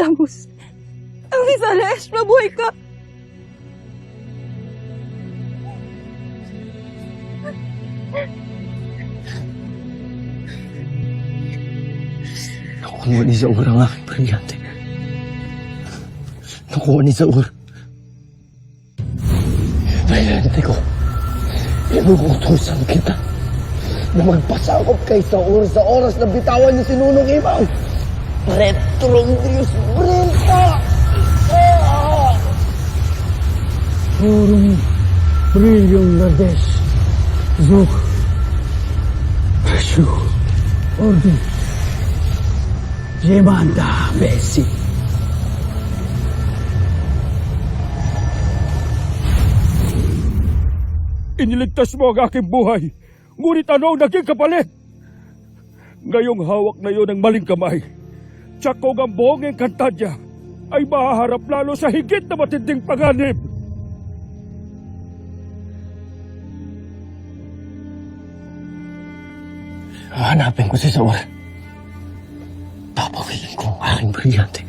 Adamus, ang Rizales, mabuhay ka! Nakuha ni Zaur ang aking brilyante. Nakuha ni Zaur. Brilyante ko, inuutosan kita na magpasakop kay Zaur sa oras na bitawan niya si Nunong Imaw. Petronius Brinta! Forum Brillium Verdes Zuk Presyo Ordi Jemanda Besi. Iniligtas mo ang aking buhay, ngunit ano ang naging kapalit? Ngayong hawak na iyon ng maling kamay, tsakog ang buong Encantadia ay mahaharap lalo sa higit na matinding panganib. Hahanapin ko si Zaur. Papawilin ko ang aking brilyante.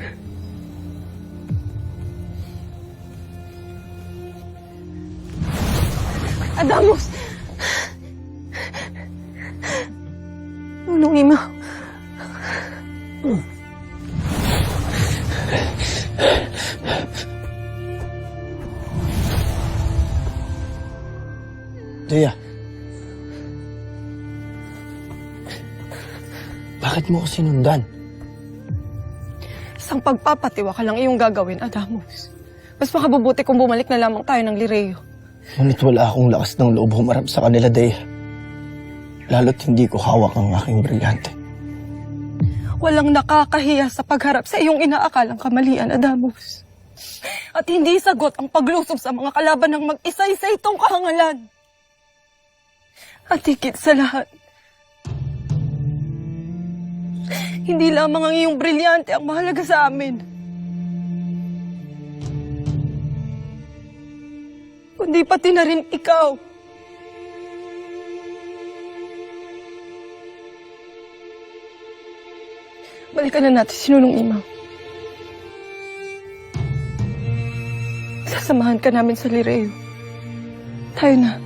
Adamus! Nunong Imaw. Dea, bakit mo ko sinundan? Isang pagpapatiwa ka lang iyong gagawin, Adamus. Mas makabubuti kung bumalik na lamang tayo ng Lireo. Ngunit wala akong lakas ng loob humarap sa kanila, Dea. Lalo't hindi ko hawak ang aking brilyante. Walang nakakahiya sa pagharap sa iyong inaakalang kamalian, Adamus. At hindi sagot ang paglusob sa mga kalaban ng mag-isa-isa itong kahangalan. At higit sa lahat, hindi lamang ang iyong brilyante ang mahalaga sa amin, kundi pati na rin ikaw. Balikan na natin si Nunong Imaw. Sasamahan ka namin sa Lireo. Tayo na.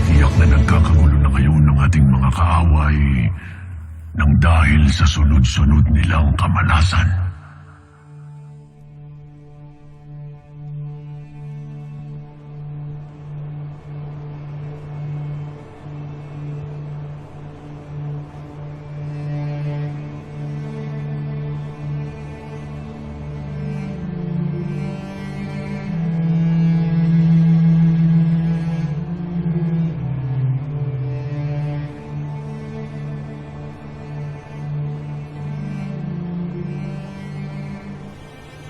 Tiyak na nagkakagulo na kayo ng ating mga kaaway nang dahil sa sunod-sunod nilang kamalasan.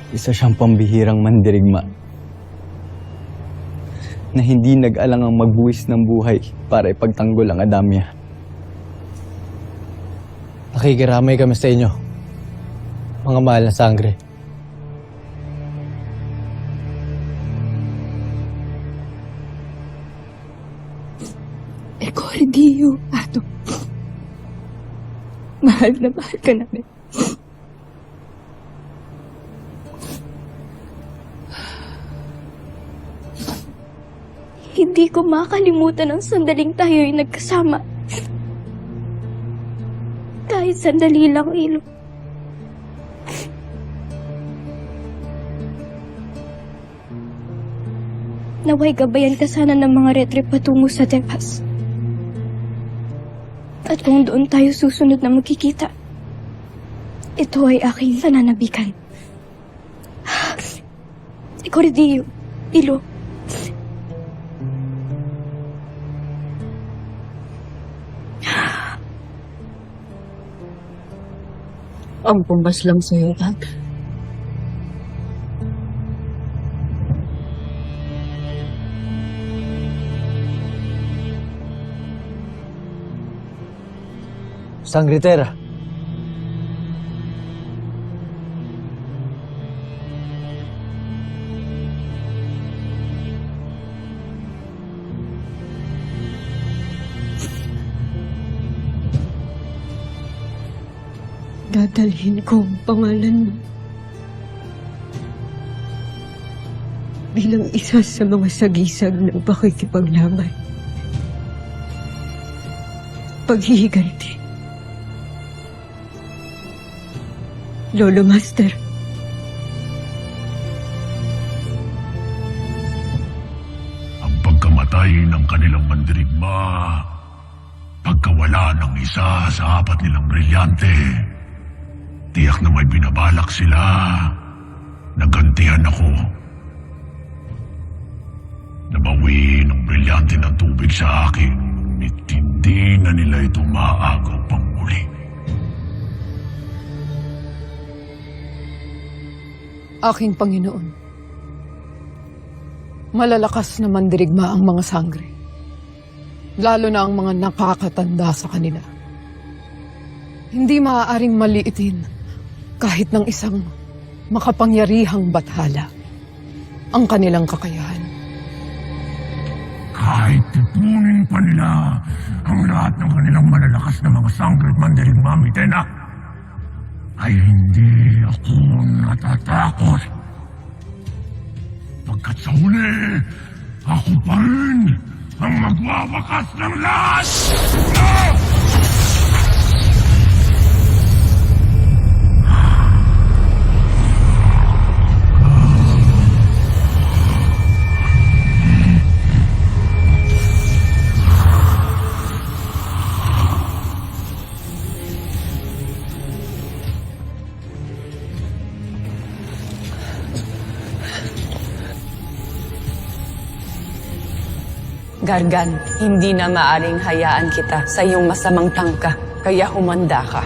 Isa siyang pambihirang mandirigma na hindi nag-alangang magbuwis ng buhay para ipagtanggol ang Adamya. Nakikiramay kami sa inyo, mga mahal na sangre. Ecordio, Ato. Mahal na mahal ka namin. Hindi ko makalimutan ang sandaling tayo'y nagkasama. Kahit sandali lang, Ilo. Naway gabayan ka sana ng mga retre patungo sa Tebas. At kung doon tayo susunod na magkikita, ito ay aking pananabikan. Ecordio, Ilo. Ang pumbas lang sa'yo, Dad. Sangritera. dadalhin ko ang pangalan mo bilang isa sa mga sagisag ng pakikipaglaban. Paghihiganti. Lolo Master. Ang pagkamatay ng kanilang mandirigma, pagkawala ng isa sa 4 nilang brilyante, tiyak na may binabalak sila. Nagantihan ako. Nabawi ng brilyante ng tubig sa akin, ngunit hindi na nila ito maaagaw pang muli. Aking Panginoon, malalakas na mandirigma ang mga sangre, lalo na ang mga nakakatanda sa kanila. Hindi maaaring maliitin kahit ng isang makapangyarihang bathala ang kanilang kakayahan. Kahit tipunin pa nila ang lahat ng kanilang malalakas na mga sangre at mandirigma, Mitena, ay hindi ako natatakot. Pagkat sa huli, ako pa rin ang magwawakas ng lahat! Ah! Gargan, hindi na maaring hayaan kita sa iyong masamang tangka, kaya humanda ka.